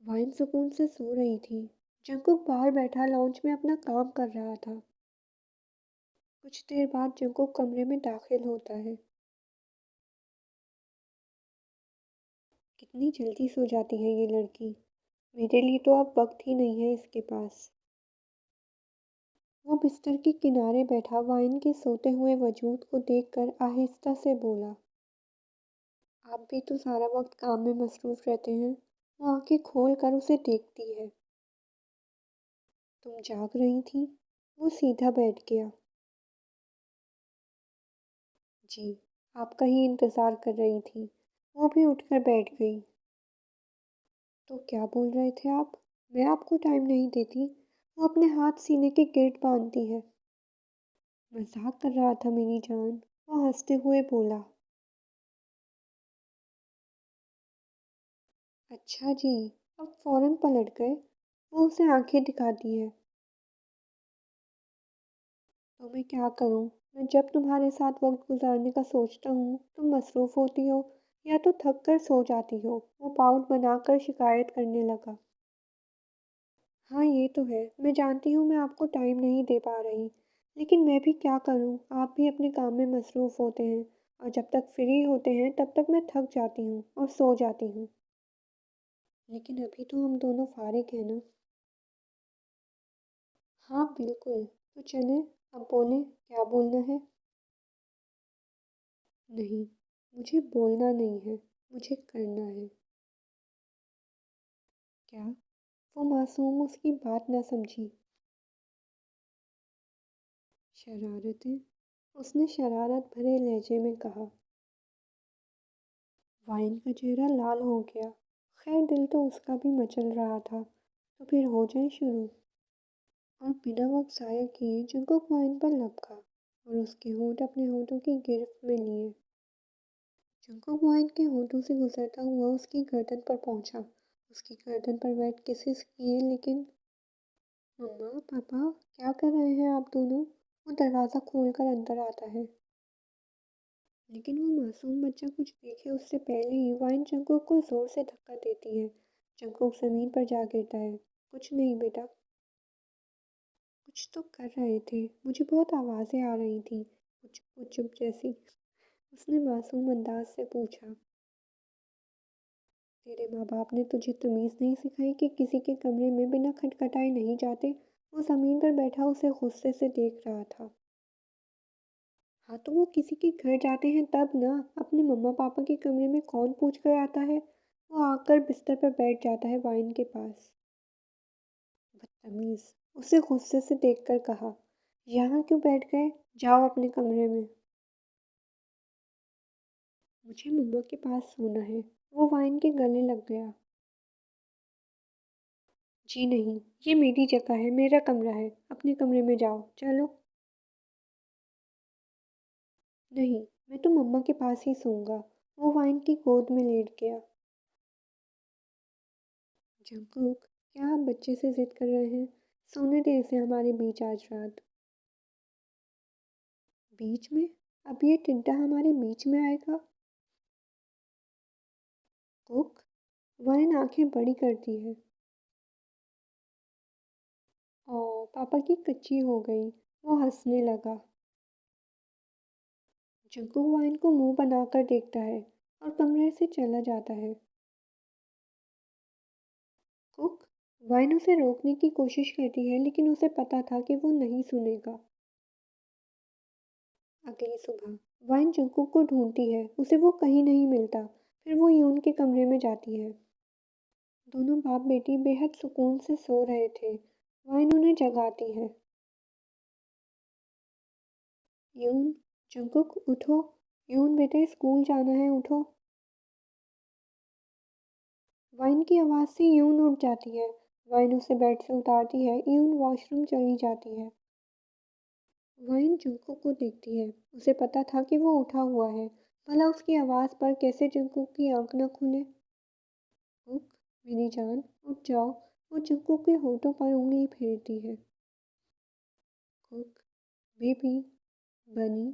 Wine सुकून से सो रही थी। जंकुक बाहर बैठा लाउंज में अपना काम कर रहा था। कुछ देर बाद जंकुक कमरे में दाखिल होता है। कितनी जल्दी सो जाती है ये लड़की। मेरे लिए तो अब वक्त ही नहीं है इसके पास। वो बिस्तर के किनारे बैठा वाइन के सोते हुए वजूद को देखकर आहिस्ता से बोला, आप भी तो सारा वक्त काम में मसरूफ रहते हैं। वो आंखें खोल कर उसे देखती है। तुम जाग रही थी? वो सीधा बैठ गया। जी, आपका ही इंतज़ार कर रही थी। वो भी उठकर बैठ गई। तो क्या बोल रहे थे आप? मैं आपको टाइम नहीं देती। वो अपने हाथ सीने के गिर्द बांधती है। मजाक कर रहा था मेरी जान। वो हंसते हुए बोला। अच्छा जी, अब फौरन पलट गए। वो उसे आंखें दिखाती है। तो मैं क्या करूं? मैं जब तुम्हारे साथ वक्त गुजारने का सोचता हूँ तुम मसरूफ होती हो या तो थक कर सो जाती हो। वो पाउट बनाकर शिकायत करने लगा। हाँ ये तो है, मैं जानती हूँ मैं आपको टाइम नहीं दे पा रही, लेकिन मैं भी क्या करूँ, आप भी अपने काम में मसरूफ़ होते हैं और जब तक फ्री होते हैं तब तक मैं थक जाती हूँ और सो जाती हूँ। लेकिन अभी तो हम दोनों फारिग हैं ना। हाँ बिल्कुल, तो चलें, अब बोलें क्या बोलना है। नहीं, मुझे बोलना नहीं है, मुझे करना है। क्या? वो मासूम उसकी बात न समझी। शरारतें? उसने शरारत भरे लहजे में कहा। वाइन का चेहरा लाल हो गया। खैर दिल तो उसका भी मचल रहा था, तो फिर हो जाए शुरू। और बिना वक्त ज़ाया किए जंकुक वाइन पर लपका और उसके होंठ अपने होठों की गिरफ्त में लिए। जंकुक वाइन के होठों से गुजरता हुआ उसकी गर्दन पर पहुंचा। उसकी गर्दन पर वेट किसेस किए, लेकिन मम्मा पापा क्या कर रहे हैं आप दोनों? वो दरवाज़ा खोलकर अंदर आता है। लेकिन वो मासूम बच्चा कुछ देखे उससे पहले ही वाइन जंकुक को जोर से धक्का देती है। जंकुक जमीन पर जा गिरता है। कुछ नहीं बेटा। कुछ तो कर रहे थे, मुझे बहुत आवाज़ें आ रही थी, कुछ कुछ चुप जैसी। उसने मासूम अंदाज से पूछा। तेरे माँ बाप ने तुझे तमीज़ नहीं सिखाई कि किसी के कमरे में बिना खटखटाए नहीं जाते? वो ज़मीन पर बैठा उसे गुस्से से देख रहा था। हाँ तो वो किसी के घर जाते हैं तब ना, अपने मम्मा पापा के कमरे में कौन पूछ कर आता है? वो आकर बिस्तर पर बैठ जाता है वाइन के पास। बदतमीज, उसे गुस्से से देखकर कहा। यहाँ क्यों बैठ गए? जाओ अपने कमरे में। मुझे मम्मा के पास सोना है। वो वाइन के गले लग गया। जी नहीं, ये मेरी जगह है, मेरा कमरा है, अपने कमरे में जाओ चलो। नहीं, मैं तो मम्मा के पास ही सोऊंगा। वो वाइन की गोद में लेट गया। जंकुक, क्या आप बच्चे से जिद कर रहे हैं? सोने दे इसे हमारे बीच आज रात। बीच में? अब ये टिड्डा हमारे बीच में आएगा? कुक, वाइन आंखें बड़ी करती है। ओ, पापा की कच्ची हो गई। वो हंसने लगा। जग्गू वाइन को मुंह बनाकर देखता है और कमरे से चला जाता है। कुक, वाइन उसे रोकने की कोशिश करती है, लेकिन उसे पता था कि वो नहीं सुनेगा। अगली सुबह वाइन जग्गू को ढूंढती है, उसे वो कहीं नहीं मिलता। फिर वो यून के कमरे में जाती है। दोनों बाप बेटी बेहद सुकून से सो रहे थे। वाइन उन्हें जगाती है। यून, जंकुक उठो। यून बेटे स्कूल जाना है, उठो। वाइन की आवाज़ से यून उठ जाती है। वाइन उसे बेड से उतारती है। यून वॉशरूम चली जाती है। वाइन जंकुक को देखती है। उसे पता था कि वो उठा हुआ है। भला उसकी आवाज़ पर कैसे जंकुक की आंख न खुले। कुक, मेरी जान उठ जाओ। वो जंकुक के होठों पर उंगली फेरती है। कुक, बेबी, बनी।